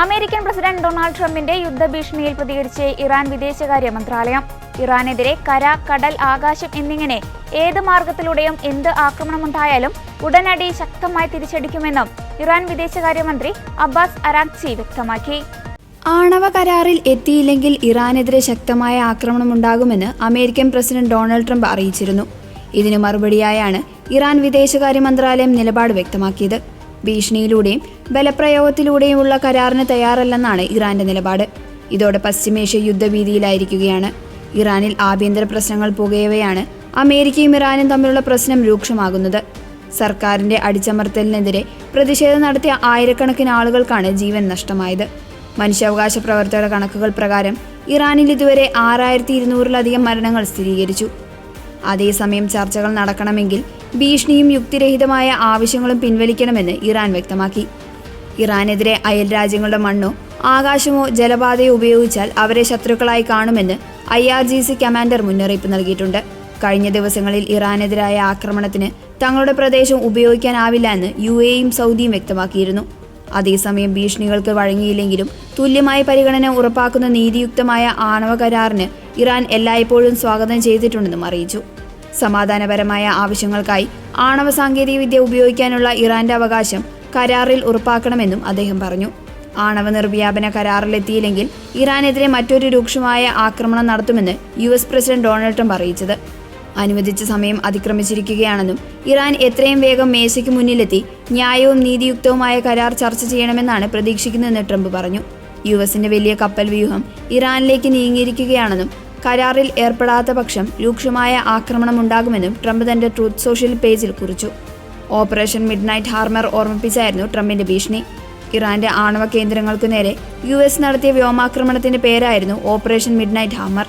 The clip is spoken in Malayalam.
അമേരിക്കൻ പ്രസിഡന്റ് ഡൊണാൾഡ് ട്രംപിന്റെ യുദ്ധഭീഷണിയിൽ പ്രതികരിച്ച് ഇറാൻ വിദേശകാര്യ മന്ത്രാലയം. ഇറാനെതിരെ കര, കടൽ, ആകാശം എന്നിങ്ങനെ ഏത് മാർഗത്തിലൂടെയും എന്ത് ആക്രമണമുണ്ടായാലും ഉടനടി ശക്തമായി തിരിച്ചടിക്കുമെന്നും ഇറാൻ വിദേശകാര്യമന്ത്രി അബ്ബാസ് അരാഗ്ചി വ്യക്തമാക്കി. ആണവ കരാറിൽ എത്തിയില്ലെങ്കിൽ ഇറാനെതിരെ ശക്തമായ ആക്രമണമുണ്ടാകുമെന്ന് അമേരിക്കൻ പ്രസിഡന്റ് ഡൊണാൾഡ് ട്രംപ് അറിയിച്ചിരുന്നു. ഇതിനു മറുപടിയായാണ് ഇറാൻ വിദേശകാര്യ മന്ത്രാലയം നിലപാട് വ്യക്തമാക്കിയത്. ഭീഷണിയിലൂടെയും ബലപ്രയോഗത്തിലൂടെയുമുള്ള കരാറിന് തയ്യാറല്ലെന്നാണ് ഇറാന്റെ നിലപാട്. ഇതോടെ പശ്ചിമേഷ്യ യുദ്ധഭീതിയിലായിരിക്കുകയാണ്. ഇറാനിൽ ആഭ്യന്തര പ്രശ്നങ്ങൾ പുകയവെയാണ് അമേരിക്കയും ഇറാനും തമ്മിലുള്ള പ്രശ്നം രൂക്ഷമാകുന്നത്. സർക്കാരിന്റെ അടിച്ചമർത്തലിനെതിരെ പ്രതിഷേധം നടത്തിയ ആയിരക്കണക്കിന് ആളുകൾക്കാണ് ജീവൻ നഷ്ടമായത്. മനുഷ്യാവകാശ പ്രവർത്തകരുടെ കണക്കുകൾ പ്രകാരം ഇറാനിൽ ഇതുവരെ 6200-ലധികം മരണങ്ങൾ സ്ഥിരീകരിച്ചു. അതേസമയം ചർച്ചകൾ നടക്കണമെങ്കിൽ ഭീഷണിയും യുക്തിരഹിതമായ ആവശ്യങ്ങളും പിൻവലിക്കണമെന്ന് ഇറാൻ വ്യക്തമാക്കി. ഇറാനെതിരെ അയൽ രാജ്യങ്ങളുടെ മണ്ണോ ആകാശമോ ജലപാതയോ ഉപയോഗിച്ചാൽ അവരെ ശത്രുക്കളായി കാണുമെന്ന് IRGC കമാൻഡർ മുന്നറിയിപ്പ് നൽകിയിട്ടുണ്ട്. കഴിഞ്ഞ ദിവസങ്ങളിൽ ഇറാനെതിരായ ആക്രമണത്തിന് തങ്ങളുടെ പ്രദേശം ഉപയോഗിക്കാനാവില്ല എന്ന് UAEയും സൗദിയും വ്യക്തമാക്കിയിരുന്നു. അതേസമയം ഭീഷണികൾക്ക് വഴങ്ങിയില്ലെങ്കിലും തുല്യമായ പരിഗണന ഉറപ്പാക്കുന്ന നീതിയുക്തമായ ആണവ കരാറിന് ഇറാൻ എല്ലായ്പ്പോഴും സ്വാഗതം ചെയ്തിട്ടുണ്ടെന്നും അറിയിച്ചു. സമാധാനപരമായ ആവശ്യങ്ങൾക്കായി ആണവ സാങ്കേതികവിദ്യ ഉപയോഗിക്കാനുള്ള ഇറാന്റെ അവകാശം കരാറിൽ ഉറപ്പാക്കണമെന്നും അദ്ദേഹം പറഞ്ഞു. ആണവ നിർവ്യാപന കരാറിലെത്തിയില്ലെങ്കിൽ ഇറാനെതിരെ മറ്റൊരു രൂക്ഷമായ ആക്രമണം നടത്തുമെന്ന് US പ്രസിഡന്റ് ഡൊണാൾഡ് ട്രംപ് അറിയിച്ചത്. അനുവദിച്ച സമയം അതിക്രമിച്ചിരിക്കുകയാണെന്നും ഇറാൻ എത്രയും വേഗം മേശയ്ക്ക് മുന്നിലെത്തി ന്യായവും നീതിയുക്തവുമായ കരാർ ചർച്ച ചെയ്യണമെന്നാണ് പ്രതീക്ഷിക്കുന്നതെന്ന് ട്രംപ് പറഞ്ഞു. USന്റെ വലിയ കപ്പൽ വ്യൂഹം ഇറാനിലേക്ക് നീങ്ങിയിരിക്കുകയാണെന്നും കരാറിൽ ഏർപ്പെടാത്ത പക്ഷം രൂക്ഷമായ ആക്രമണം ഉണ്ടാകുമെന്നും ട്രംപ് തന്റെ ട്രൂത്ത് സോഷ്യൽ പേജിൽ കുറിച്ചു. ഓപ്പറേഷൻ മിഡ്നൈറ്റ് ഹാർമർ ഓർമ്മിപ്പിച്ചായിരുന്നു ട്രംപിന്റെ ഭീഷണി. ഇറാന്റെ ആണവ കേന്ദ്രങ്ങൾക്കു നേരെ US നടത്തിയ വ്യോമാക്രമണത്തിന്റെ പേരായിരുന്നു ഓപ്പറേഷൻ മിഡ്നൈറ്റ് ഹാർമർ.